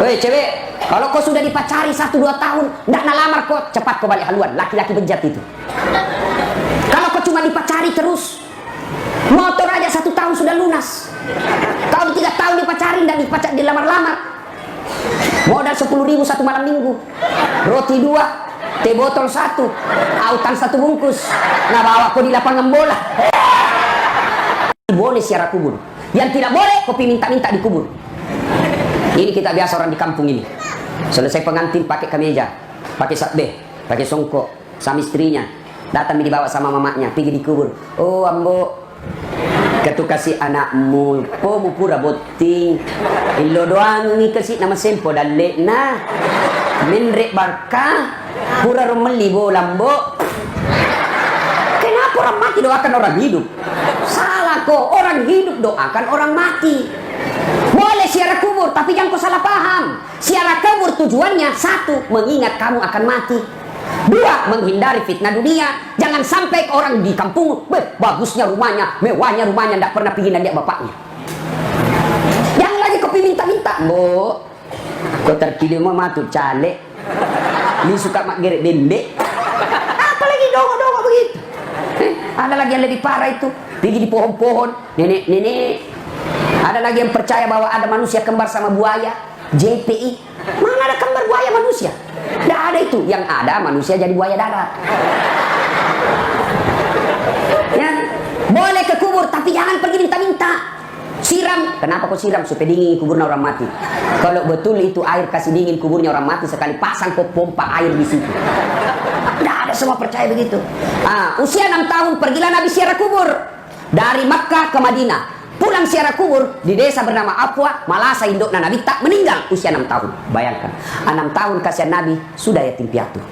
Hei cewek, kalau kau sudah dipacari 1-2 tahun, nggak nalamar kau, cepat kau balik haluan. Laki-laki bejat itu. Kalau kau cuma dipacari terus, motor aja 1 tahun sudah lunas. Kau 3 tahun dipacari, nggak dilamar-lamar. Modal 10.000 1 malam minggu, roti 2, teh botol 1, autan 1 bungkus. Nah bawa kau di lapangan bola. Boleh siara kubur. Yang tidak boleh kopi minta-minta dikubur. Ini kita biasa orang di kampung ini. Selesai pengantin pakai kemeja, pakai sabeh, pakai songkok, sama istrinya. Datang dibawa sama mamanya, pergi dikubur. Oh ambo, ketu kasih anakmu, po mu pura boting. Ilo doang ni kasih nama sempo dalle na. Menrek barkah, pura rumeli bo lambo. Kenapa orang mati doakan orang hidup? Salah kok, orang hidup doakan orang mati. Boleh siara kubur, tapi jangan kau salah paham. Siara kubur tujuannya 1, mengingat kamu akan mati. 2, menghindari fitnah dunia. Jangan sampai orang di kampung, bagusnya rumahnya, mewahnya rumahnya, tidak pernah pergi lihat bapaknya. Yang lagi kopi minta-minta, bo, kau terpilih mau matu caleg, ini suka mak gerek bembek. Apalagi dongo-dongo begitu. Ada lagi yang lebih parah itu, pergi di pohon-pohon, nenek-nenek. Ada lagi yang percaya bahwa ada manusia kembar sama buaya, JPI. Mana ada kembar buaya manusia? Tidak ada itu. Yang ada manusia jadi buaya darat. Ya, boleh ke kubur, tapi jangan pergi minta-minta. Siram. Kenapa kau siram? Supaya dingin kuburnya orang mati. Kalau betul itu air kasih dingin kuburnya orang mati, sekali pasang kau pompa air di situ. Tidak ada semua percaya begitu. Usia 6 tahun pergilah Nabi siara kubur dari Makkah ke Madinah. Pulang siara kubur di desa bernama Afwa, Malasa, indukna Nabi tak meninggal usia 6 tahun. Bayangkan, 6 tahun kasihan Nabi sudah yatim piatu.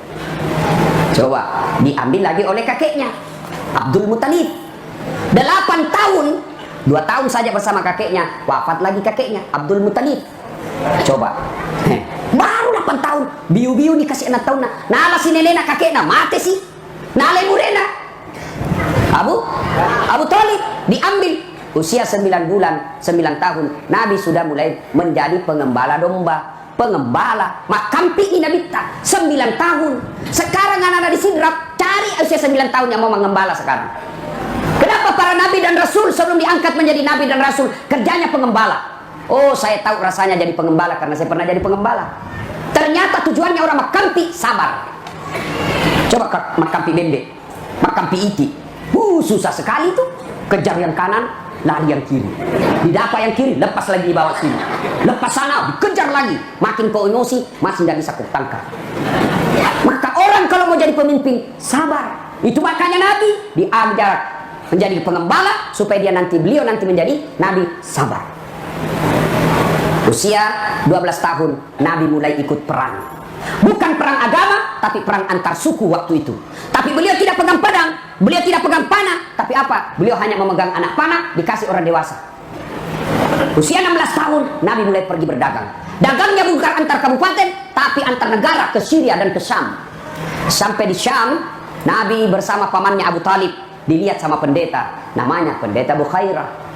Coba diambil lagi oleh kakeknya Abdul Muttalib. 8 tahun, 2 tahun saja bersama kakeknya, wafat lagi kakeknya Abdul Muttalib. Coba, baru 8 tahun, biu-biu nih kasih 6 tahun. Nala si nenena kakeknya mati sih. Nala murena. Abu Talib diambil. Usia 9 bulan, 9 tahun, Nabi sudah mulai menjadi pengembala domba, pengembala makampi ini Nabi tak 9 tahun. Sekarang anak-anak disidrap, cari usia 9 tahun yang mau mengembala sekarang. Kenapa para nabi dan rasul sebelum diangkat menjadi nabi dan rasul kerjanya pengembala? Oh, saya tahu rasanya jadi pengembala karena saya pernah jadi pengembala. Ternyata tujuannya orang makampi sabar. Coba makampi bembek, makampi iti, susah sekali tuh. Kejar yang kanan, lari yang kiri, didapat yang kiri, lepas lagi di bawah sini, lepas sana, dikejar lagi. Makin kau emosi, masih tidak bisa kau tangkap. Maka orang kalau mau jadi pemimpin, sabar. Itu makanya Nabi diajar menjadi pengembala supaya beliau nanti menjadi Nabi sabar. Usia 12 tahun, Nabi mulai ikut perang. Bukan perang agama, tapi perang antar suku waktu itu. Tapi beliau tidak pegang pedang, beliau tidak pegang panah. Tapi apa? Beliau hanya memegang anak panah, dikasih orang dewasa. Usia 16 tahun, Nabi mulai pergi berdagang. Dagangnya bukan antar kabupaten, tapi antar negara, ke Syria dan ke Syam. Sampai di Syam, Nabi bersama pamannya Abu Talib dilihat sama pendeta, namanya pendeta Bukhairah.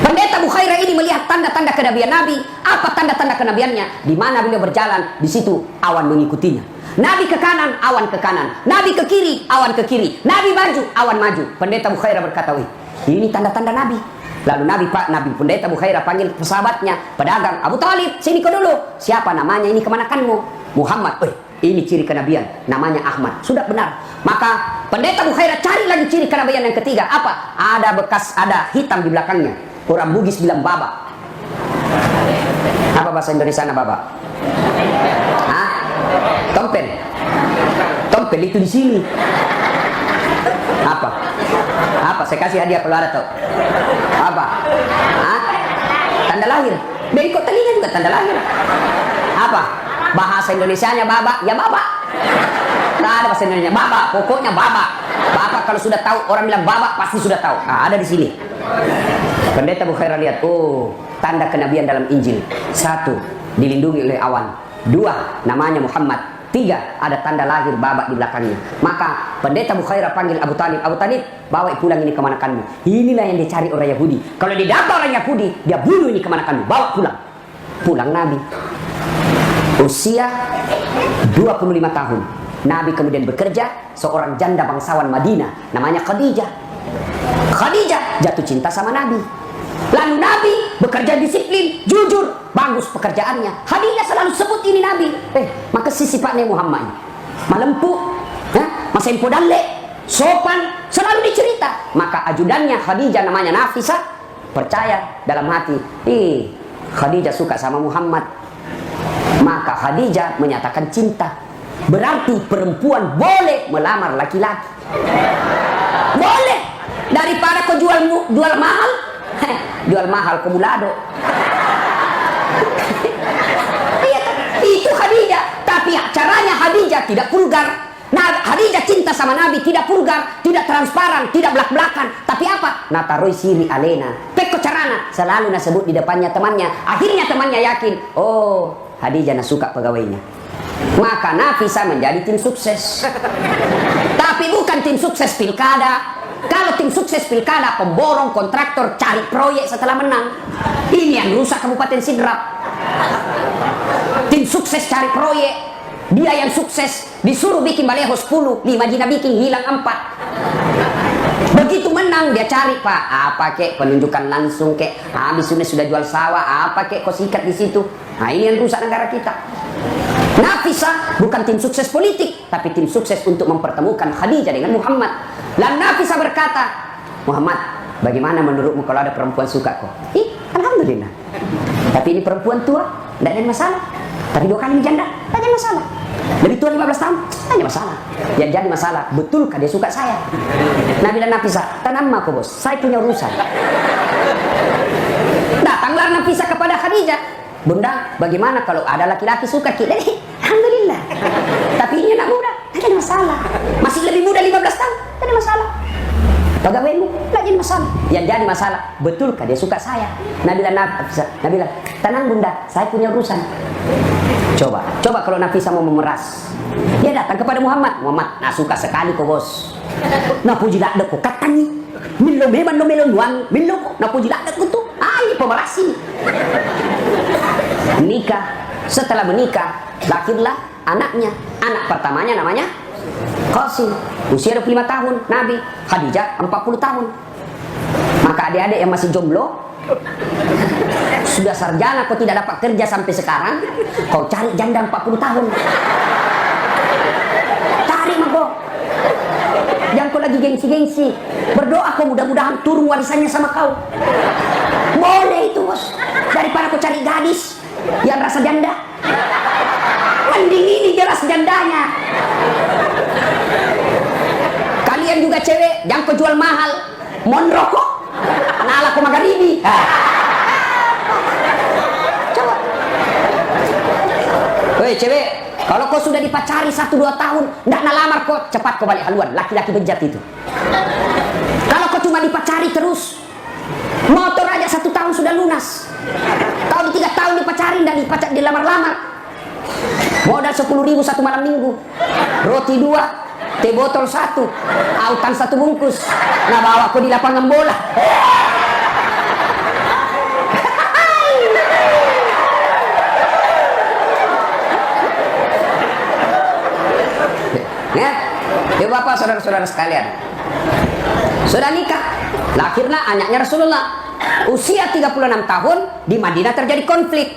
Pendeta Bukhairah ini melihat tanda-tanda kenabian Nabi. Apa tanda-tanda kenabiannya? Di mana beliau berjalan, di situ awan mengikutinya. Nabi ke kanan, awan ke kanan. Nabi ke kiri, awan ke kiri. Nabi maju, awan maju. Pendeta Bukhairah berkata, "Wih, ini tanda-tanda Nabi." Lalu Nabi pendeta Bukhairah panggil sahabatnya, pedagang, "Abu Talib, sini kau dulu." "Siapa namanya ini kemanakanmu?" "Muhammad." "Wih, ini ciri kenabian, namanya Ahmad." "Sudah benar." Maka pendeta Bukhairah cari lagi ciri kenabian yang ketiga. Apa? Ada hitam di belakangnya. Orang Bugis bilang babak. Apa bahasa Indonesia babak? Hah? Tompel. Tompel itu di sini. Apa? Apa? Saya kasih hadiah kalau ada tahu. Apa? Hah? Tanda lahir. Dari kok telinga juga tanda lahir. Apa? Bahasa Indonesianya babak, ya babak. Nah, ada bahasa Indonesia babak, pokoknya babak. Bapak kalau sudah tahu, orang bilang babak pasti sudah tahu. Nah, ada di sini. Pendeta Bukhairah lihat, oh, tanda kenabian dalam Injil. 1, dilindungi oleh awan. 2, namanya Muhammad. 3, ada tanda lahir babak di belakangnya. Maka pendeta Bukhairah panggil Abu Talib. "Abu Talib, bawa pulang ini kemanakanmu." Inilah yang dicari orang Yahudi. Kalau didapat orang Yahudi, dia bunuh ini kemanakanmu. Bawa pulang. Pulang Nabi. Usia 25 tahun. Nabi kemudian bekerja, seorang janda bangsawan Madinah, namanya Khadijah. Khadijah jatuh cinta sama Nabi. Lalu Nabi bekerja disiplin, jujur, bagus pekerjaannya. Khadijah selalu sebut ini Nabi. Maka sifatnya Muhammad malempu, masa impodalle, sopan, selalu dicerita. Maka ajudannya Khadijah namanya Nafisah percaya dalam hati, Khadijah suka sama Muhammad. Maka Khadijah menyatakan cinta. Berarti perempuan boleh melamar laki-laki. Boleh. Daripada kau jual mahal, jual mahal ke mulado. Itu Khadijah. Tapi caranya Khadijah tidak vulgar. Nah, Khadijah cinta sama Nabi tidak vulgar, tidak transparan, tidak belak-belakan. Tapi apa? Nataroi siri alena. Peko carana selalu nasebut di depannya temannya. Akhirnya temannya yakin, oh, Khadijah suka pegawainya. Maka Nafisah menjadi tim sukses. Tapi bukan tim sukses pilkada. Kalau tim sukses pilkada, pemborong, kontraktor, cari proyek setelah menang. Ini yang rusak Kabupaten Sidrap. Tim sukses cari proyek. Dia yang sukses disuruh bikin baleho 10, Majina bikin hilang 4. Begitu menang dia cari, Pak, apa kek penunjukan langsung kek, habis sudah jual sawah, apa kek kau sikat di situ. Nah, ini yang rusak negara kita. Nafisah bukan tim sukses politik, tapi tim sukses untuk mempertemukan Khadijah dengan Muhammad. Lalu Nafisah berkata, Muhammad, bagaimana menurutmu kalau ada perempuan suka kok? Alhamdulillah. Tapi ini perempuan tua, tidak ada masalah. Tapi 2 kali janda, tidak ada masalah. Lebih tua 15 tahun, tidak ada masalah. Yang jadi masalah, betulkah dia suka saya? Nabi dan Nafisah, tenang aku bos, saya punya urusan. Datanglah Nafisah kepada Khadijah. Bunda, bagaimana kalau ada laki-laki suka kita? Alhamdulillah. Tapi ini anak muda, tidak ada masalah. Masih lebih muda 15 tahun, tidak ada masalah. Pegawaimu, tidak jadi masalah. Yang jadi masalah, betulkah dia suka saya? Nabi bilang, tenang Bunda, saya punya urusan. Coba kalau Nafisah mau memeras. Dia datang kepada Muhammad. Muhammad, suka sekali kau bos. Puji lakda kau katanya. Minlo melon wan, minlo puji lakda kau tuh. Ini pemeras ini. Menikah. Setelah menikah, lahirlah anaknya. Anak pertamanya namanya Qasim. Usia 25 tahun, Nabi. Khadijah 40 tahun. Maka adik-adik yang masih jomblo, sudah sarjana kau tidak dapat kerja sampai sekarang, kau cari janda 40 tahun. Cari mako. Jangan kau lagi gengsi-gengsi. Berdoa kau mudah-mudahan turun warisannya sama kau. Boleh itu bos. Daripada kau cari gadis yang rasa janda. Mending ini jelas jandanya. Kalian juga cewek, jangan kau jual mahal. Mon rokok, nala kau magharibi. Coba. Woi cewek, kalau kau sudah dipacari 1-2 tahun, ndak nalamar kau, cepat kau balik haluan. Laki-laki bejat itu. Kalau kau cuma dipacari terus, motor aja 1 tahun sudah lunas. Kau di 3 tahun dipacarin dan dilamar-lamar. Modal 10.000 1 malam minggu. Roti 2, teh botol 1, autan 1 bungkus. Nah bawa aku di lapangan bola. Ya Bapak, saudara-saudara sekalian, sudah nikah, lahirlah anaknya Rasulullah. Usia 36 tahun, di Madinah terjadi konflik.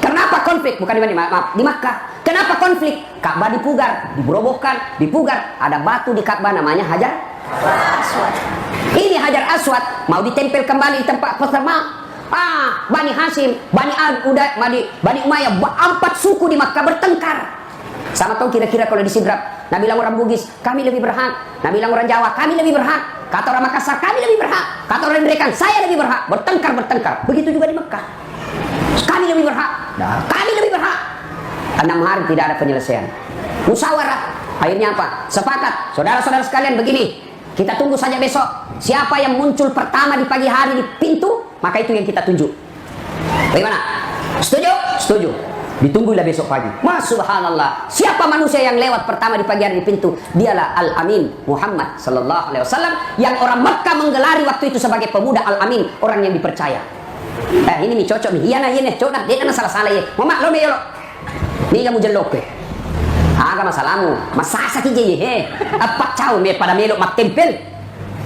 Kenapa konflik? Bukan di Madinah, maaf, di Makkah. Kenapa konflik? Ka'bah dipugar, diberobohkan, dipugar. Ada batu di Ka'bah namanya Hajar Aswad. Ini Hajar Aswad mau ditempel kembali di tempat pertama. Bani Hashim, Bani Bani Umayyah, 4 suku di Makkah bertengkar. Sama tahu kira-kira kalau di Sidrap, Nabi bilang orang Bugis, kami lebih berhak. Nabi bilang orang Jawa, kami lebih berhak. Kata orang Makassar, kami lebih berhak. Kata orang Drekan, saya lebih berhak. Bertengkar. Begitu juga di Mekah. Kami lebih berhak. Kami lebih berhak. 6 hari tidak ada penyelesaian. Musyawarah. Akhirnya apa? Sepakat. Saudara-saudara sekalian begini. Kita tunggu saja besok. Siapa yang muncul pertama di pagi hari di pintu, maka itu yang kita tunjuk. Bagaimana? Setuju? Setuju. Ditunggulah besok pagi. Subhanallah. Siapa manusia yang lewat pertama di pagi hari di pintu? Dialah Al-Amin Muhammad sallallahu alaihi wasallam yang orang Mekah menggelari waktu itu sebagai pemuda Al-Amin, orang yang dipercaya. Ini nih cocok nih. Iya nah, cocok. Dia kan salah-salah ya. Mama lo nih lo. Ni kamu jelok ke? Aga masalahmu. Masasa ki je he. Apa cau me pada melok mak tempel.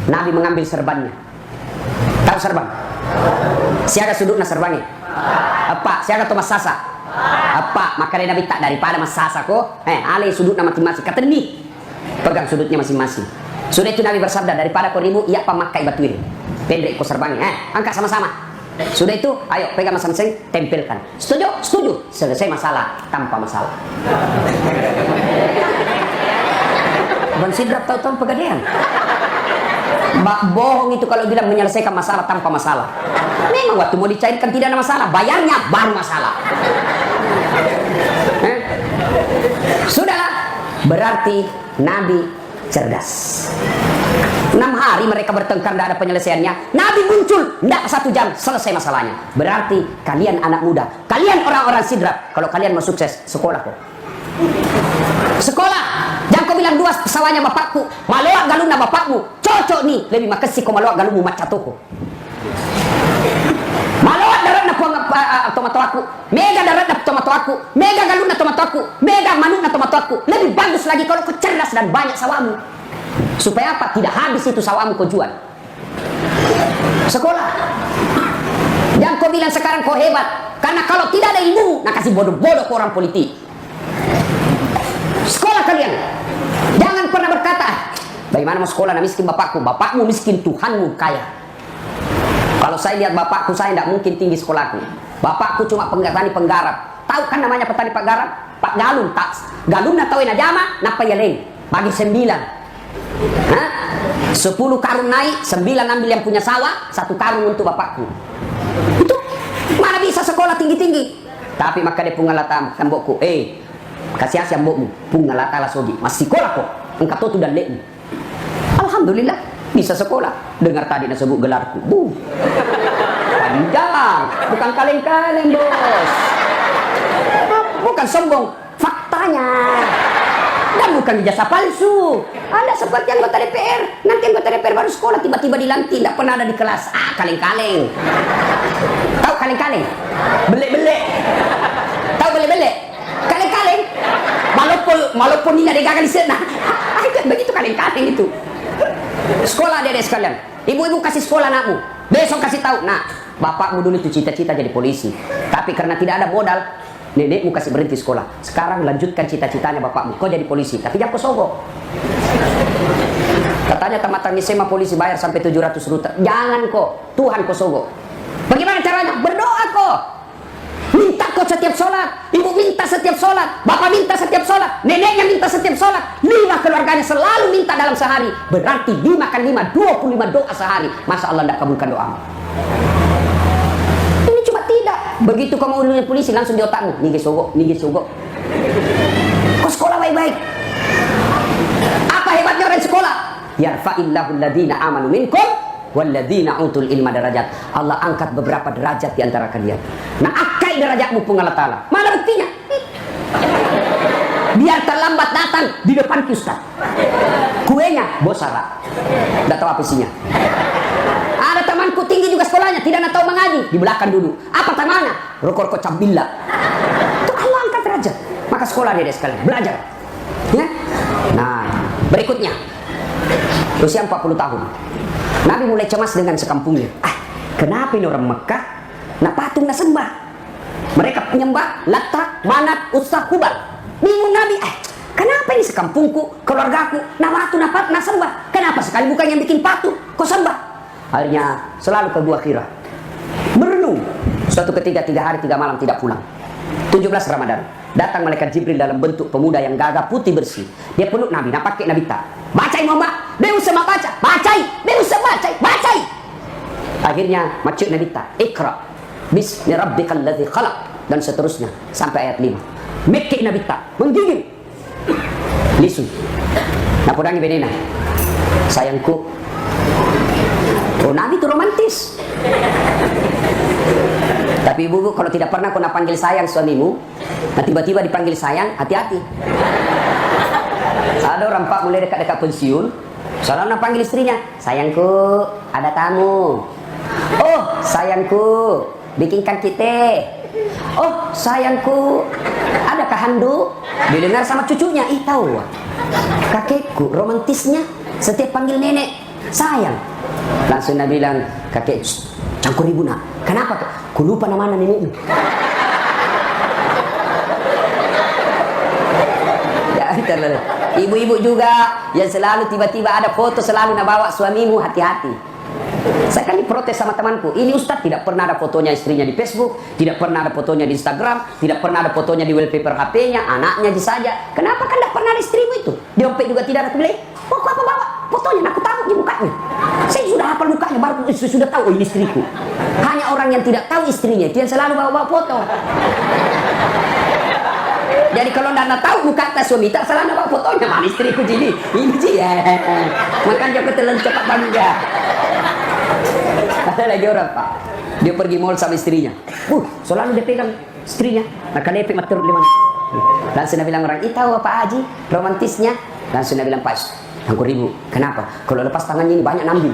Nabi mengambil serbannya. Tahu serban? Siaga sudutna serbannya. Apa? Siaga to masasa. Apa? Maka Nabi tak daripada masasa ko. Ale sudutna masing-masing. Kata ni. Pegang sudutnya masing-masing. Sudah itu Nabi bersabda, daripada kau ribut, ia pemakai batu ini. Pendek kau serbangi, angkat sama-sama. Sudah itu, ayo pegang masing-masing, tempelkan. Setuju? Setuju. Selesai masalah, tanpa masalah. Bang Sidrap tahu-tahu pegadaian. Bohong itu kalau bilang menyelesaikan masalah tanpa masalah. Memang waktu mau dicairkan tidak ada masalah, bayarnya baru masalah. Sudahlah, berarti Nabi cerdas. 6 hari mereka bertengkar, tidak ada penyelesaiannya. Nabi muncul, tidak 1 jam selesai masalahnya. Berarti kalian anak muda, kalian orang-orang Sidrap, kalau kalian mau sukses, sekolah kok. Sekolah. Jangan kau bilang 2 pesawanya bapakku, maloak galuna bapakmu. Cocok nih, lebih makasih kau maloak galumu macatoko. Maloak darat na puang tomato aku, mega darat na tomato aku, mega galuna tomato aku, mega manuna tomato aku. Lebih bagus lagi kalau kau cerdas dan banyak sawamu. Supaya apa? Tidak habis itu sawamu kau jual. Sekolah. Jangan kau bilang sekarang kau hebat, karena kalau tidak ada ilmu, nak kasih bodoh-bodoh ke orang politik. Sekolah kalian. Jangan pernah berkata, bagaimana mau sekolah nak miskin bapakku? Bapakmu miskin, Tuhanmu kaya. Kalau saya lihat bapakku, saya tidak mungkin tinggi sekolahku. Bapakku cuma petani penggarap. Tahu kan namanya petani penggarap? Pak Galun. Tak. Galun na tahu na jama, napa yeleng. Bagi 9. 10 karung naik, 9 ambil yang punya sawah, 1 karung untuk bapakku. Itu mana bisa sekolah tinggi-tinggi? Tapi maka dia pungalata kambokku. Kasih asyam mbokmu. Pungalata lah sogi. Masih sekolah kok. Engkau tu dan lekmu. Alhamdulillah. Bisa sekolah. Dengar tadi nak sebut gelarku. Panjang. Bukan kaleng-kaleng, bos. Bukan sombong. Faktanya. Dan bukan ijazah palsu. Anda seperti anggota DPR. Nanti anggota DPR baru sekolah tiba-tiba dilantik. Tidak pernah ada di kelas. Kaleng-kaleng. Tahu kaleng-kaleng? Belek-belek. Tahu belek-belek? Kaleng-kaleng. Walaupun ini ada gagal di sana. Begitu kaleng-kaleng itu. Sekolah adik-adik sekalian. Ibu-ibu kasih sekolah anakmu. Besok kasih tahu. Nah, bapakmu dulu itu cita-cita jadi polisi. Tapi karena tidak ada modal, nenekmu kasih berhenti sekolah. Sekarang lanjutkan cita-citanya bapakmu. Kau jadi polisi. Tapi jangan kau sogok. Katanya tamatan SMA polisi bayar sampai 700 juta. Jangan kok. Tuhan kau sogok. Bagaimana caranya? Berdoa kok. Minta kau setiap sholat. Ibu minta setiap sholat. Bapak minta setiap sholat. Neneknya minta setiap sholat. 5 keluarganya selalu minta dalam sehari. Berarti 5 kali 5, 25 doa sehari. Masa Allah tidak kabulkan doamu? Ini cuma tidak. Begitu kamu udah polisi langsung di otakmu. Nige sogok, nige sogok. Kau sekolah baik-baik. Apa hebatnya orang sekolah? Yarfa'illahu alladhina amanu minkum walladzina utul ilma darajat. Allah angkat beberapa derajat di antara kalian. Nah, akai derajatmu pun Allah Ta'ala. Mana buktinya? Biar terlambat datang di depan Ustaz. Kuenya bosara. Tidak tahu apa isinya. Ada temanku tinggi juga sekolahnya, tidak tahu mengaji, di belakang dulu. Apa temannya? Rokok cabilla. Itu Allah angkat derajat. Maka sekolah dia sekalian, belajar. Ya? Nah, berikutnya. Usia 40 tahun. Nabi mulai cemas dengan sekampungnya. Kenapa ini orang Mekah nak patung nak sembah? Mereka penyembah Latak, Manat, Uzza, Hubal. Bingung Nabi. Kenapa ini sekampungku, keluargaku nak patung nak sembah? Kenapa sekali bukan yang bikin patung kau sembah? Akhirnya selalu ke Gua Hira. Berenung. Suatu ketika 3 hari 3 malam tidak pulang. 17 Ramadan. Datang malaikat Jibril dalam bentuk pemuda yang gagah putih bersih. Dia peluk Nabi, nak pakai Nabi tak. Bacai Muhammad, dia usah baca. Bacai, dia usah bacai. Akhirnya macam Nabi tak. Iqra bismi rabbikal ladzi khalaq dan seterusnya sampai ayat 5. Mekik Nabi tak menggigil. Lisu. Napodangi benena. Sayangku. Oh, Nabi itu romantis. Tapi ibu kalau tidak pernah kau nak panggil sayang suamimu, nah tiba-tiba dipanggil sayang, hati-hati. Ada orang pak mulai dekat-dekat pensiun, selalu nak panggil istrinya, sayangku, ada tamu. Oh, sayangku, bikinkan kita. Oh sayangku, adakah handuk? Didengar sama cucunya, ih tahu kakekku romantisnya setiap panggil nenek sayang. Langsung dia bilang, kakek cangkur ibu nak. Kenapa? Ku lupa nama nenekmu. Ibu-ibu juga yang selalu tiba-tiba ada foto selalu nak bawa suamimu, hati-hati. Saya kan diprotes sama temanku, ini Ustadz tidak pernah ada fotonya istrinya di Facebook, tidak pernah ada fotonya di Instagram, tidak pernah ada fotonya di wallpaper HP-nya, anaknya saja. Kenapa kan tidak pernah ada istrimu itu? Di dompet juga tidak ada tulis. Oh, apa bawa fotonya? Aku tahu di mukanya. Saya sudah hafal mukanya, baru sudah tahu oh, ini istriku. Hanya orang yang tidak tahu istrinya itu yang selalu bawa-bawa foto. Jadi kalau anda tahu muka tak suami tak salah bawa fotonya, mana istriku ini sih ya. Makanya aku telan cepat bangga. Ada lagi orang pak, dia pergi mall sama istrinya. Selalu dia pegang istrinya. Nah kalau dia matur lima. Langsung dia bilang orang, tahu apa Haji romantisnya? Langsung dia bilang, Pak, angkur ribu. Kenapa? Kalau lepas tangannya ini banyak nambil.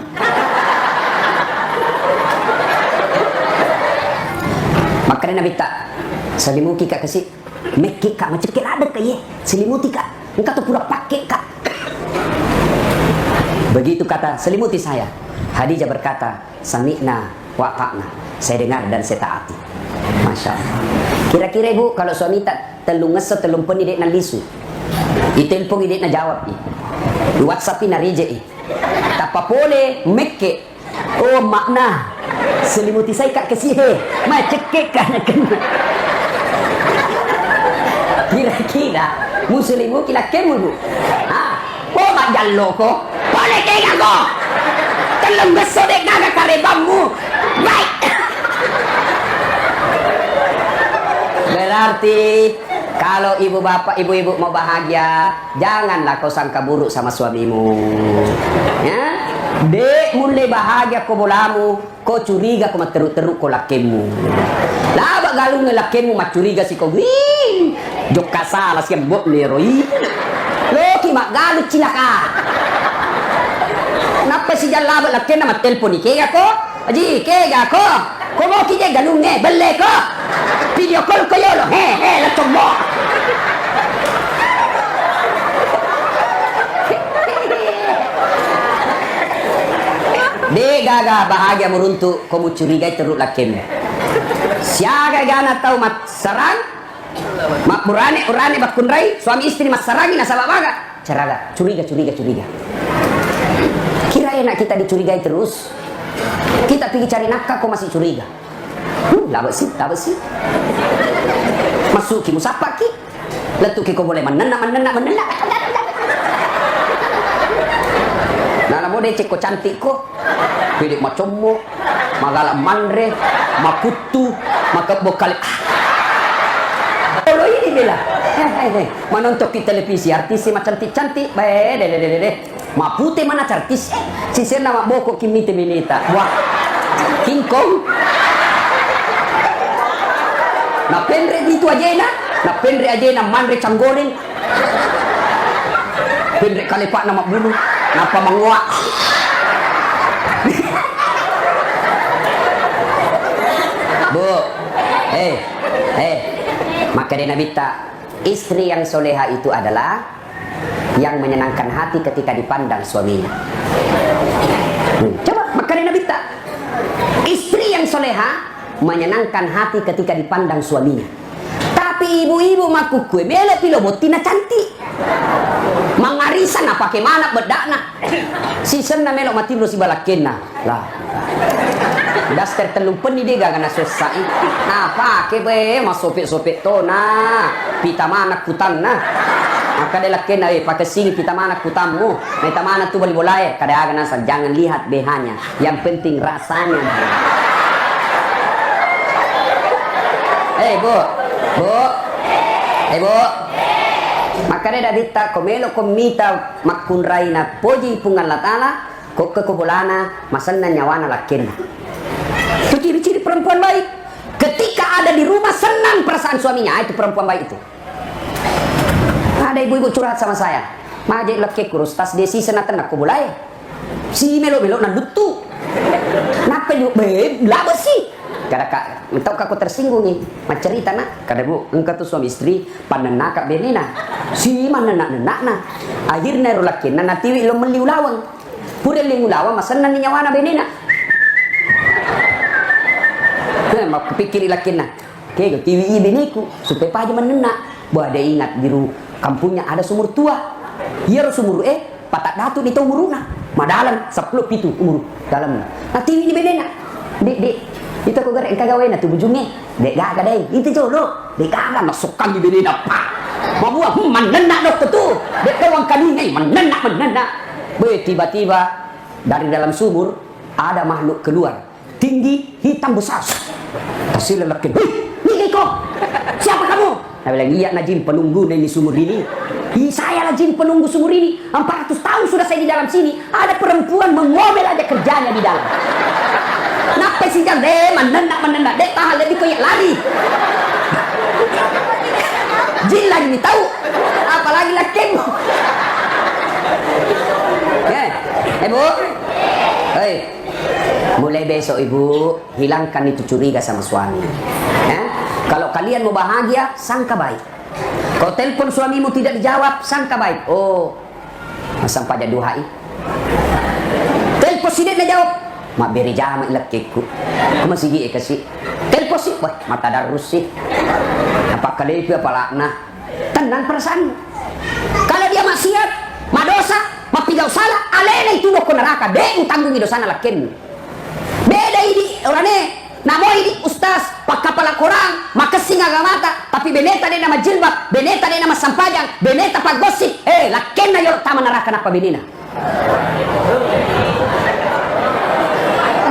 Makanya Nabi tak selimuti kak kasih. Mekik kak macam kira ada kayak selimuti kak. Engkau tuh pura pakai kak. Begitu kata selimuti saya. Hadijah berkata, sami'na wa ta'na. Saya dengar dan saya taati. Masya Allah. Kira-kira ibu kalau suami tak telung ngeset telung pun idek na lisu. Itelpong idek na jawab i. WhatsApp na reject i. Tapa boleh mekik. Oh makna. Selimuti saya kak kesihe. Macekek kan. Kira-kira muslimu kila kemu bu. Oh mak jallo ko. Boleh kaya ko. Telung besodek naga karebamu. Baik. Berarti kalau ibu bapak, ibu-ibu mau bahagia, janganlah kau sangka buruk sama suamimu. Ya? Dek mulai bahagia kau bolamu, kau curiga kau teruk-teruk kau lakemu. Laba galung lakemu mak curiga si kau. Jok salah siang bot leroi. Loki mak galu cilaka. Napa si jalan laki nama telpon ni kega ko? Aji kega ko? Komo kije galung ne belle ko? Video call ko yolo. La tombo. De gaga bahagia meruntuk komu curiga teruk lakimu. Siaga gana tahu mat sarang? Mak urane bakunrai suami istri mas sarangi nasabah baga. Ceraga curiga. Kira enak kita dicurigai terus. Kita pergi cari nafkah kok masih curiga. Labak sih. Masuki musapa ki. Letuki kau boleh menena. Nah mau cek kau cantik kok. Pilih macammu, magala mandre, makutu, makabokal. Kalau ini bila, menonton di televisi artis macam cantik, ma putih mana artis, sisir nama boko kimite milita, wah, King Kong, na pendre itu aja na mandre canggoreng, pendre kalepak nama bulu, napa menguak. Bu, maka dia Nabi tak, istri yang soleha itu adalah yang menyenangkan hati ketika dipandang suaminya. Coba, maka dia Nabi tak, istri yang soleha menyenangkan hati ketika dipandang suaminya. Tapi ibu-ibu maku kue mele pilo botina cantik. Mangarisan apa ke mana bedakna. Season na melo mati bro si balakena. Lah. Daster telung peni dia gak susah. Nah pakai be mas sopek to nah pita mana kutan nah. Maka dia lakena pakai sini pita mana kutammu. Pita mana tu bali bolai. Kada agak nasa jangan lihat behanya. Yang penting rasanya. Bu. Bu. Maka dia dita komelo komita makunraina poji pungan latala kok kekubulana masanna nyawana lakena. Itu ciri-ciri perempuan baik. Ketika ada di rumah senang perasaan suaminya, itu perempuan baik itu. Ada ibu-ibu curhat sama saya. Maje laki kurus tas desi senatan aku boleh. Si melo-melo na dutu. Napa yuk be laba sih. Kada kak, tahu kak tersinggung nih. Macam cerita nak, kada bu, engkau tuh suami istri, pandan kak benena. Si mana nak na. Akhirnya rulakin, na tiwi lo meli ulawang. Pura li ulawang, masan ni nyawana benena. Mau kepikir lakin na. Kego tiwi beneku, supaya paja menena. Buat ada ingat biru kampungnya ada sumur tua. Iya sumur patak datu di umuruna. Madalan 10 pitu umur dalam. Nah tiwi di benena. Dek. Itu aku gara kagawe na tu bujungnya. Dek gaga deh. Itu jodoh. Dek gaga masukkan di benena pak. Mamua menena dok tu. Dek kawang kadingai menena. Tiba-tiba dari dalam sumur ada makhluk keluar. Tinggi, hitam besar. Kasih lelaki. Ini kok. Siapa kamu? Saya bilang, iya najim penunggu ini sumur ini. Saya lah jin penunggu sumur ini. 400 tahun sudah saya di dalam sini. Ada perempuan mengomel aja kerjanya di dalam. Napa sih jam deh menenda deh tahan lebih kayak lari. Jin lagi nih tahu. Apalagi laki. Bu. Hei. Mulai besok ibu hilangkan itu curiga sama suami. Kalau kalian mau bahagia, sangka baik. Kalau telepon suamimu tidak dijawab, sangka baik. Oh, masam pada duhai. Telepon tidak dijawab, mak beri jama ilakiku. Aku masih gini kasih. Telepon sih, wah mata darus sih. Apa kali itu apa lakna? Tenang perasaan. Kalau dia maksiat, madosa, mapigau salah, alena itu mau ke neraka. Dek tanggung dosa lakin. Beda ini orangnya. Namo ini ustaz, pak kepala korang, makasih nggak mata, tapi beneta dia nama jilbab, beneta dia nama sampajang, beneta pak gosip, laken na yor taman neraka napa benina.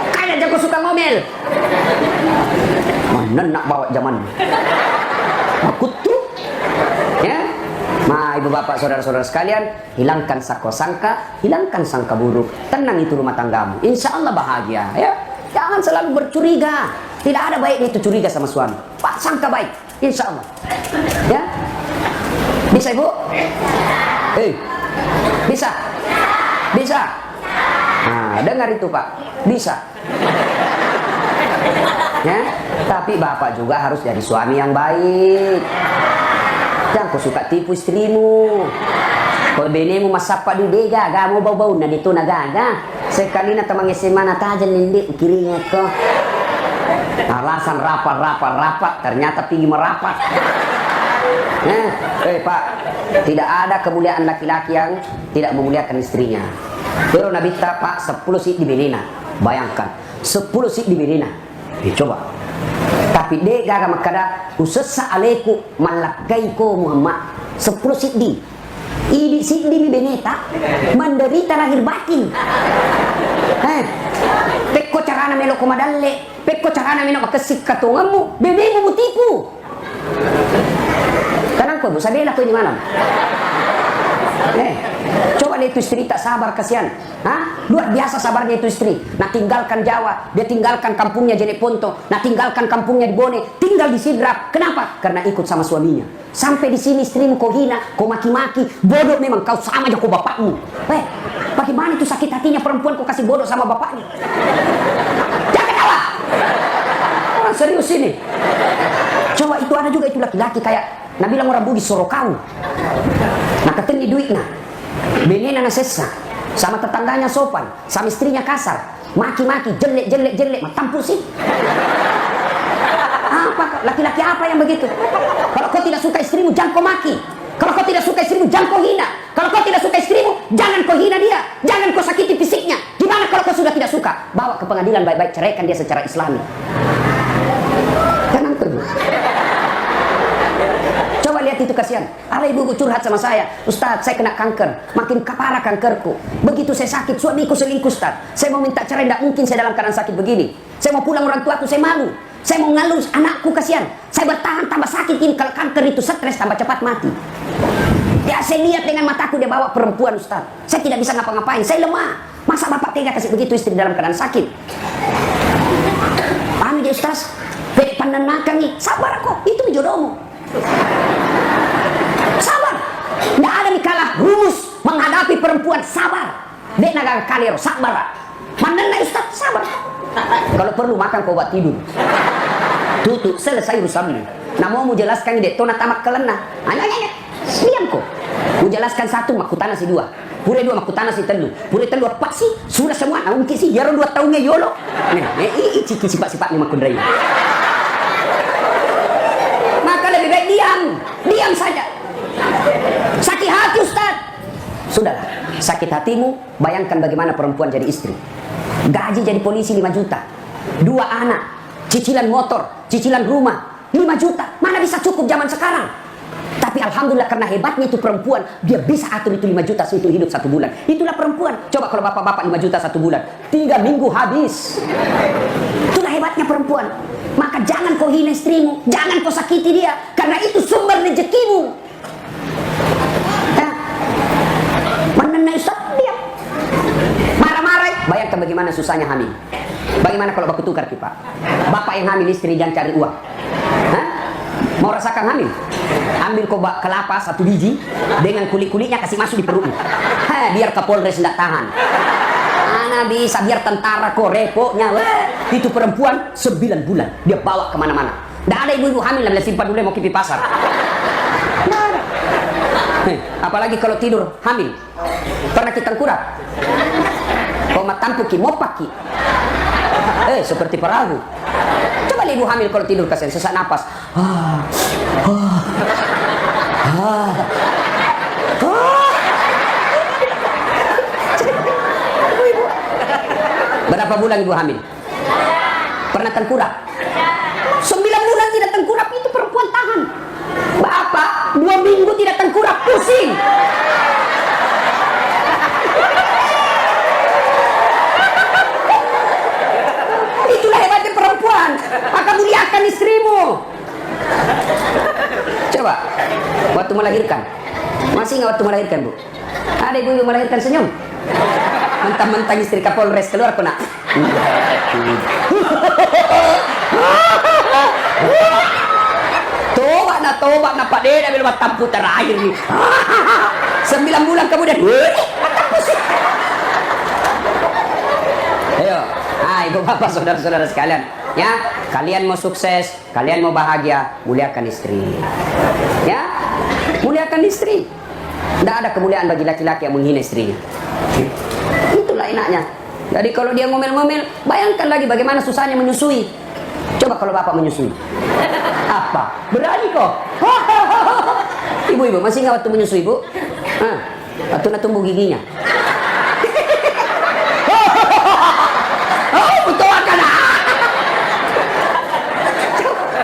Kaya jago suka ngomel. Mana nak bawa zaman? Makutu, ya. Ma ibu bapak saudara-saudara sekalian, hilangkan sangka, hilangkan sangka buruk, tenang itu rumah tanggamu, insya Allah bahagia, ya. Jangan selalu bercuriga. Tidak ada baiknya itu curiga sama suami. Pak sangka baik, insya Allah. Ya, bisa ibu? Bisa? Nah, dengar itu pak, bisa. Ya, tapi bapak juga harus jadi suami yang baik. Jangan kau suka tipu istrimu. Kalau benemu masapa di dega, gamu bau-bau na dito nagaga. Sekali na tamang SMA na tajan hindi kirinya ko. Alasan rapat, ternyata tinggi merapat. Pak, tidak ada kemuliaan laki-laki yang tidak memuliakan istrinya. Pero nabita pak 10 sit di benena. Bayangkan, 10 sit di benena. Coba. Tapi dega makada usesa aleku malakai ko Muhammad 10 sit di. Ini Sidni beneta menderita lahir batin. Pekko carana melo komadalle, pekko carana melo makasik katungamu, bebemu mutipu. Kanang ko sabela ko ni manam. Coba dia itu istri tak sabar kasihan. Luar biasa sabarnya itu istri. Nah tinggalkan Jawa, dia tinggalkan kampungnya Jeneponto, nah tinggalkan kampungnya di Bone, tinggal di Sidrap. Kenapa? Karena ikut sama suaminya. Sampai di sini istrimu kau hina, kau maki-maki, bodoh memang kau sama aja kau bapakmu. Bagaimana itu sakit hatinya perempuan kau kasih bodoh sama bapaknya? Jangan tawa. Orang serius ini. Coba itu ada juga itu laki-laki kayak Nabi bilang orang Bugis Sorokau. Nah ketemu duit nah. Benena na sesa. Sama tetangganya sopan, sama istrinya kasar, maki-maki, jelek, tampul sih. Apa laki-laki apa yang begitu? Kalau kau tidak suka istrimu, jangan kau maki. Kalau kau tidak suka istrimu, jangan kau hina. Kalau kau tidak suka istrimu, jangan kau hina dia. Jangan kau sakiti fisiknya. Gimana kalau kau sudah tidak suka? Bawa ke pengadilan baik-baik, ceraikan dia secara Islami. Tenang terus. Coba lihat itu kasihan. Ada ibu curhat sama saya, Ustaz, saya kena kanker, makin parah kankerku. Begitu saya sakit, suamiku selingkuh, Ustaz. Saya mau minta cerai, tidak mungkin saya dalam keadaan sakit begini. Saya mau pulang orang tuaku, saya malu. Saya mau ngalus anakku, kasihan. Saya bertahan tambah sakit ini, kalau kanker itu stres tambah cepat mati. Ya saya lihat dengan mataku dia bawa perempuan, Ustaz. Saya tidak bisa ngapa-ngapain, saya lemah. Masa bapak tega kasih begitu istri dalam keadaan sakit? Paham ya Ustaz? Penenangkan nih, sabar kok, itu jodohmu. Sabar. Tidak ada nih kalah rumus menghadapi perempuan, sabar. Dek naga kalero, sabar. Mana Ustaz, sabar. Kalau perlu makan kau buat tidur. Tutup, selesai urusanmu. Nah mau jelaskan dek, tona tamat kelena. Hanya, diam kok. Mau jelaskan satu, makutana si dua. Pure dua, makutana si telu. Pure telu apa sih? Sudah semua, nah mungkin sih, biar 2 tahunnya yolo. Ciki sifat-sifat ni makundrai. Maka lebih baik diam saja. Sakit hati Ustaz. Sudahlah, sakit hatimu, bayangkan bagaimana perempuan jadi istri. Gaji jadi polisi 5 juta. 2 anak, cicilan motor, cicilan rumah, 5 juta. Mana bisa cukup zaman sekarang? Tapi alhamdulillah karena hebatnya itu perempuan, dia bisa atur itu 5 juta itu hidup 1 bulan. Itulah perempuan. Coba kalau bapak-bapak 5 juta 1 bulan, 3 minggu habis. Itulah hebatnya perempuan. Maka jangan kau hina istrimu, jangan kau sakiti dia, karena itu sumber rezekimu. Mana Ustaz dia marah-marah. Bayangkan bagaimana susahnya hamil. Bagaimana kalau baku tukar Pak? Bapak yang hamil, istri jangan cari uang. Hah? Mau rasakan hamil? Ambil kobak kelapa 1 biji dengan kulit-kulitnya kasih masuk di perutmu. Biar Kapolres tidak tahan. Mana bisa, biar tentara kok repotnya. Itu perempuan 9 bulan dia bawa kemana-mana. Tidak ada ibu-ibu hamil yang simpan dulu mau pergi pasar. Apalagi kalau tidur hamil. Pernah kita tengkurap. Kau matampuki mau paki. Seperti perahu. Coba ibu hamil kalau tidur kasihan sesak napas. Berapa bulan ibu hamil? Pernah tengkurap? 9 bulan tidak tengkurap, itu perempuan tahan. Bapak 2 minggu tidak tengkurap, pusing. Itulah hebatnya perempuan. Maka muliakan istrimu. Coba waktu melahirkan, masih nggak waktu melahirkan Bu? Ada ibu yang melahirkan senyum. Mentang-mentang istri Kapolres keluar kena. Tobat nak Pak Deda bila tampu terakhir nih. 9 bulan kemudian. Ayo, ibu bapak saudara-saudara sekalian, ya, kalian mau sukses, kalian mau bahagia, muliakan istri. Ya, muliakan istri. Tidak ada kemuliaan bagi laki-laki yang menghina istrinya. Itulah enaknya. Jadi kalau dia ngomel-ngomel, bayangkan lagi bagaimana susahnya menyusui. Coba kalau bapak menyusui. Apa? Berani kok? Ibu-ibu masih nggak waktu menyusui Bu? Waktu nak tumbuh giginya. Betul kan?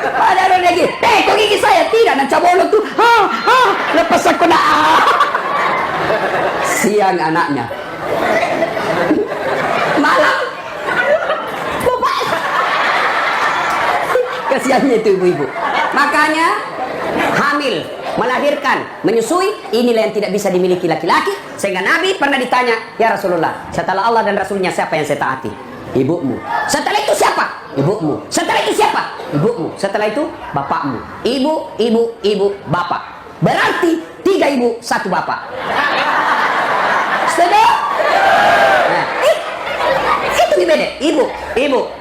Ada orang lagi. Kok gigi saya tidak nak cabolok tuh. Lepas aku nak. Siang anaknya. Malam. Kasihannya itu ibu-ibu. Makanya hamil, melahirkan, menyusui, inilah yang tidak bisa dimiliki laki-laki. Sehingga Nabi pernah ditanya, ya Rasulullah, setelah Allah dan Rasulnya siapa yang saya taati? Ibumu. Setelah itu siapa? Ibumu. Setelah itu siapa? Ibumu. Setelah itu bapakmu. Ibu, bapak. Berarti 3 ibu, 1 bapak. Setuju? Nah, itu beda.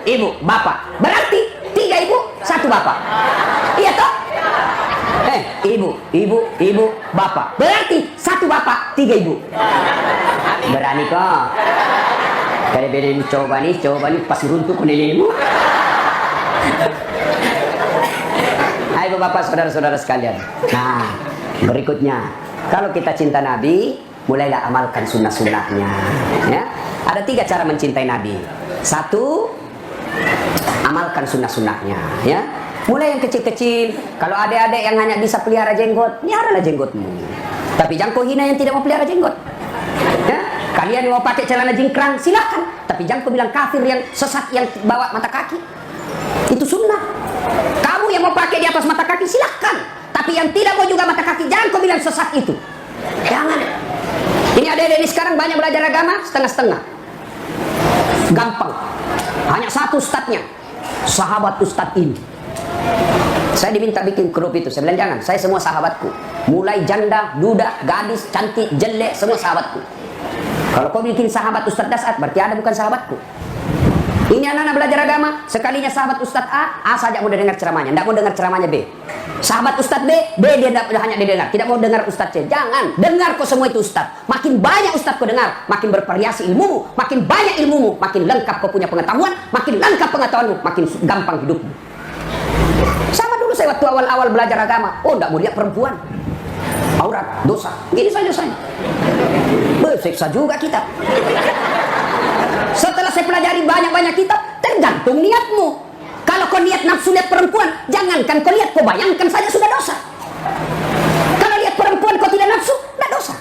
Ibu, bapak. Berarti 3 ibu, 1 bapak. Iya toh? Ibu, bapak. Berarti 1 bapak, 3 ibu. Berani kok. Kalau beda ini coba nih pasti runtuh kunilemu. Ayo bapak, saudara-saudara sekalian. Nah, berikutnya, kalau kita cinta Nabi, mulailah amalkan sunnah-sunnahnya. Ya, ada 3 cara mencintai Nabi. 1, amalkan sunnah-sunnahnya. Ya, mulai yang kecil-kecil. Kalau adik-adik yang hanya bisa pelihara jenggot, peliharalah jenggotmu. Tapi jangan kau hina yang tidak mau pelihara jenggot. Ya, kalian yang mau pakai celana jingkrang, silakan. Tapi jangan kau bilang kafir yang sesat yang bawa mata kaki. Itu sunnah. Kamu yang mau pakai di atas mata kaki, silakan. Tapi yang tidak mau juga mata kaki, jangan kau bilang sesat itu. Jangan. Ini adik-adik ini sekarang banyak belajar agama setengah-setengah. Gampang. Hanya 1 ustadznya. Sahabat ustadz ini. Saya diminta bikin grup itu. Saya bilang jangan. Saya semua sahabatku. Mulai janda, duda, gadis, cantik, jelek, semua sahabatku. Kalau kau bikin sahabat Ustadz Dasat, berarti ada bukan sahabatku. Ini anak-anak belajar agama, sekalinya sahabat Ustadz A saja mau dengar ceramahnya, tidak mau dengar ceramahnya B. Sahabat Ustadz B dia hanya didengar, tidak mau dengar Ustadz C. Jangan, dengar kok semua itu Ustadz. Makin banyak Ustadz kau dengar, makin bervariasi ilmumu, makin banyak ilmumu, makin lengkap kau punya pengetahuan, makin lengkap pengetahuanmu, makin gampang hidupmu. Sama dulu saya waktu awal-awal belajar agama, tidak mau lihat perempuan. Aurat, dosa, gini saja saya. Bersiksa juga kita. Setelah saya pelajari banyak-banyak kitab, tergantung niatmu. Kalau kau niat nafsu lihat perempuan, jangankan kau lihat, kau bayangkan saja sudah dosa. Kalau lihat perempuan kau tidak nafsu, tidak dosa.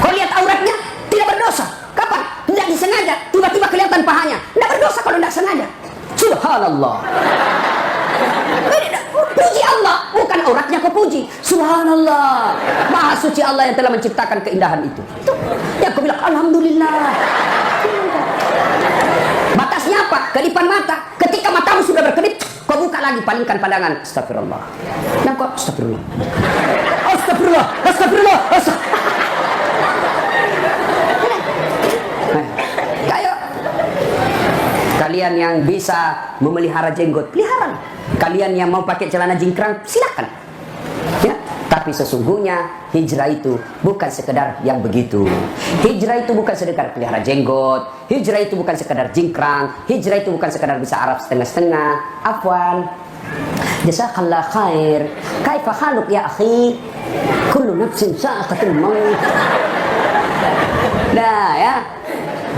Kau lihat auratnya, tidak berdosa. Kapan? Tidak disengaja, tiba-tiba kelihatan pahanya. Tidak berdosa kalau tidak sengaja. Subhanallah. Puji Allah, bukan auratnya kau puji. Subhanallah, maha suci Allah yang telah menciptakan keindahan itu. Ya kau bilang alhamdulillah. Batasnya apa? Kedipan mata. Ketika matamu sudah berkedip, kau buka lagi, palingkan pandangan. Astagfirullah. Dan kau astagfirullah. Astagfirullah. Astagfirullah. Ayo. Kalian yang bisa memelihara jenggot, pelihara. Kalian yang mau pakai celana jingkrang, silakan. Ya, tapi sesungguhnya hijrah itu bukan sekedar yang begitu. Hijrah itu bukan sekedar pelihara jenggot. Hijrah itu bukan sekedar jingkrang. Hijrah itu bukan sekedar bisa Arab setengah-setengah. Afwan. Jazakallah khair. Kaifa haluk ya akhi? Kullu nafsin sa'aqatul maut. Nah, ya.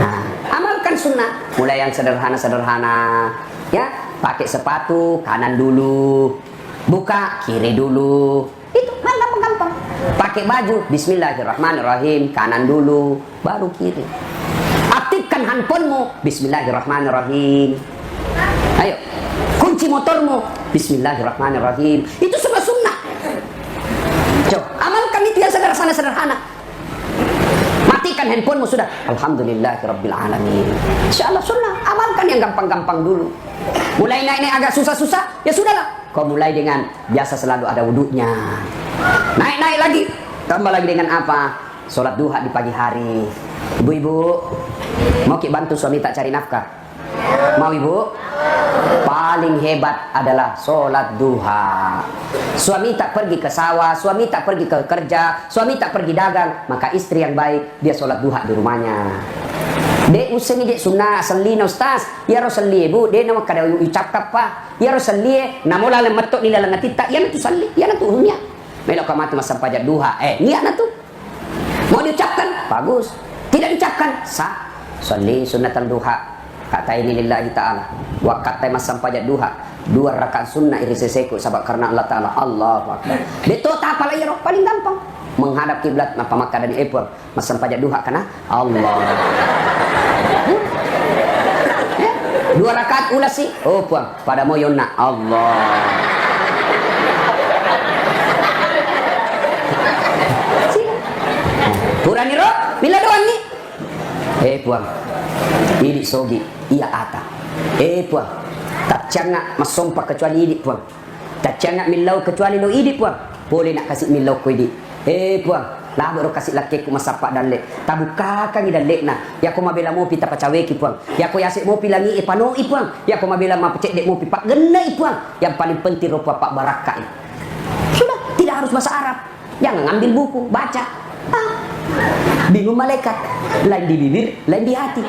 Nah, amalkan sunnah. Mulai yang sederhana-sederhana. Ya. Pakai sepatu kanan dulu, buka kiri dulu, itu gampang-gampang. Pakai baju bismillahirrahmanirrahim, kanan dulu baru kiri. Aktifkan handphonemu, bismillahirrahmanirrahim. Ayo, kunci motormu, bismillahirrahmanirrahim. Itu semua sunnah. Coba amalkan itu yang sederhana-sederhana. Matikan handphonemu sudah, alhamdulillahirabbil alamin. Insyaallah sunnah. Amalkan yang gampang-gampang dulu. Mulai naik-naik agak susah-susah, ya sudahlah. Kau mulai dengan biasa selalu ada wudunya. Naik-naik lagi, tambah lagi dengan apa? Sholat duha di pagi hari. Ibu-ibu, mau bantu suami tak cari nafkah? Mau ibu? Paling hebat adalah sholat duha. Suami tak pergi ke sawah, suami tak pergi ke kerja, suami tak pergi dagang, maka istri yang baik dia sholat duha di rumahnya. Dek useng dek sunnah salli na ustaz ya rasulli bu dek nama kada ucap apa ya rasulli namo la lemetok ni la ngatita ya tu salli ya tu dunia melok ka mati masam pajak duha niat na tu mau diucapkan bagus tidak diucapkan sah salli sunnatal duha kata ini lillahi taala wa kata masam pajak duha 2 rakaat sunnah iri seseku sebab karena Allah taala Allahu akbar beto ta pala ya paling gampang menghadap kiblat apa maka dari epor masam pajak duha kana Allah 2 rakaat ulas sih puang pada moyonna Allah kurani ro bila doang nih puang ini sogi iya ata puang tak cangak masompa kecuali ini puang tak cangak milau kecuali lo ini puang boleh nak kasih milau ko ini puang lah baru kasih laki ku masapak dan lek tabuka kang dan lek na ya ko mabela mo pita pacawe ki puang ya ko yasik mo pilangi ipano ipuang ya ko mabela ma pecek dek mo pipak gena ipuang yang paling penting rupa pak baraka sudah tidak harus bahasa Arab jangan ngambil buku baca bingung malaikat lain di bibir lain di hati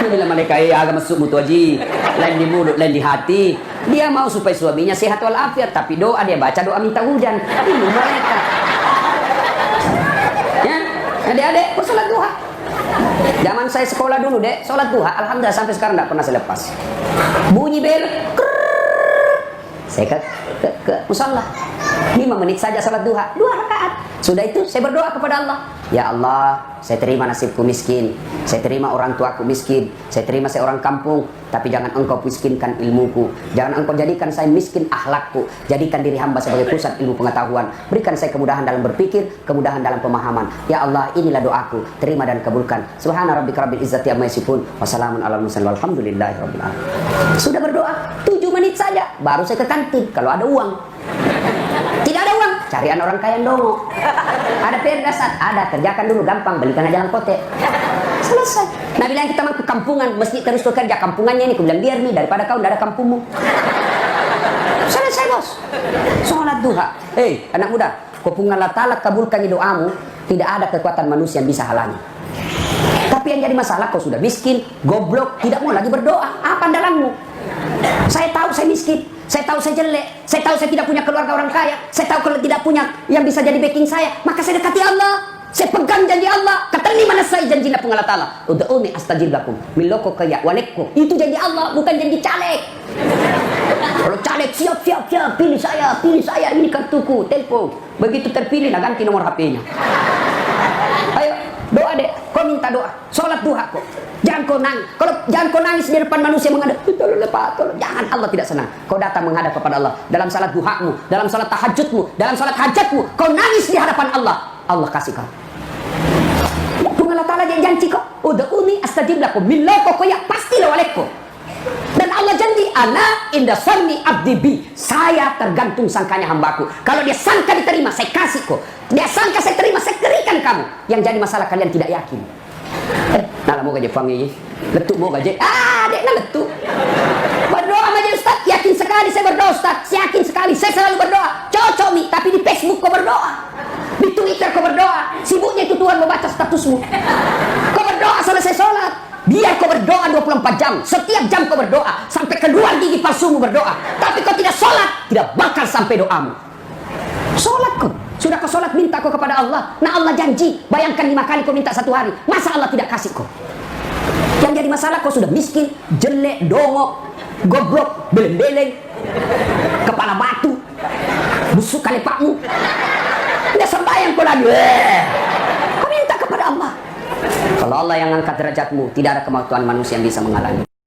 bila malaikat agak masuk mutu aji lain di mulut lain di hati dia mau supaya suaminya sehat walafiat tapi doa dia baca doa minta hujan ini malaikat ya adik-adik sholat duha zaman saya sekolah dulu dek sholat duha alhamdulillah sampai sekarang tidak pernah saya lepas bunyi bel saya ke musalla 5 menit saja sholat duha 2 rakaat sudah itu saya berdoa kepada Allah ya Allah saya terima nasibku miskin saya terima orang tuaku miskin saya terima saya orang kampung tapi jangan engkau miskinkan ilmuku jangan engkau jadikan saya miskin akhlakku jadikan diri hamba sebagai pusat ilmu pengetahuan berikan saya kemudahan dalam berpikir kemudahan dalam pemahaman ya Allah inilah doaku terima dan kabulkan subhana rabbika rabbil izzati amma yasifun wassalamun ala mursalin walhamdulillahi rabbil alamin sudah berdoa 7 menit saja baru saya ke kantin kalau ada uang tidak ada uang carian orang kaya dongo ada perdasat ada kerjakan dulu gampang belikan aja kote Selesai. Nah, bilang kita mau ke kampungan, mesti terus bekerja. Kampungannya ini, aku bilang biar nih, daripada kau tidak ada kampungmu. Selesai, bos. Sholat duha. Anak muda, kau Allah Ta'ala kabulkan doamu, tidak ada kekuatan manusia yang bisa halangi. Tapi yang jadi masalah, kau sudah miskin, goblok, tidak mau lagi berdoa. Apa andalanmu? Saya tahu saya miskin, saya tahu saya jelek, saya tahu saya tidak punya keluarga orang kaya, saya tahu kalau tidak punya yang bisa jadi backing saya, maka saya dekati Allah. Saya pegang janji Allah. Kata ni mana saya janji Allah Ta'ala. Ud'uni astajib lakum. Miloko kaya walekku. Itu janji Allah, bukan janji caleg. Kalau caleg siap, pilih saya, ini kartuku, telepon. Begitu terpilih, nah ganti nomor HP-nya. Ayo, doa deh. Kau minta doa. Sholat duha kok. Jangan kau nangis di depan manusia menghadap. Tolong. Jangan, Allah tidak senang. Kau datang menghadap kepada Allah. Dalam salat duhamu, dalam salat tahajudmu, dalam salat hajatmu. Kau nangis di hadapan Allah. Allah kasih kau. Allah Ta'ala janji kok. Ud'uni astajib lakum. Miloko kaya pasti lawalekku. Dan Allah janji, ana inda sanni abdi bi. Saya tergantung sangkanya hambaku. Kalau dia sangka diterima, saya kasih kok. Dia sangka saya terima, saya berikan kamu. Yang jadi masalah kalian tidak yakin. Nah, mau gaji panggil. Letuk mau gaji. Dek na letuk. Berdoa aja Ustaz. Yakin sekali saya berdoa Ustaz. Yakin sekali saya selalu berdoa. Cocok nih, tapi di Facebook kau berdoa. Di Twitter kau berdoa. Sibuknya itu Tuhan membaca statusmu. Kau berdoa selesai sholat. Biar kau berdoa 24 jam. Setiap jam kau berdoa. Sampai keluar gigi palsumu berdoa. Tapi kau tidak sholat, tidak bakal sampai doamu. Sholat kau. Sudah kau sholat, minta kau kepada Allah. Nah, Allah janji. Bayangkan 5 kali kau minta satu hari. Masa Allah tidak kasih kau? Yang jadi masalah kau sudah miskin, jelek, dongok, goblok, beleng-beleng, kepala batu, busuk kalepakmu. Tidak sembahyang kau lagi. Kau minta kepada Allah. Kalau Allah yang angkat derajatmu, tidak ada kemampuan manusia yang bisa menghalangi.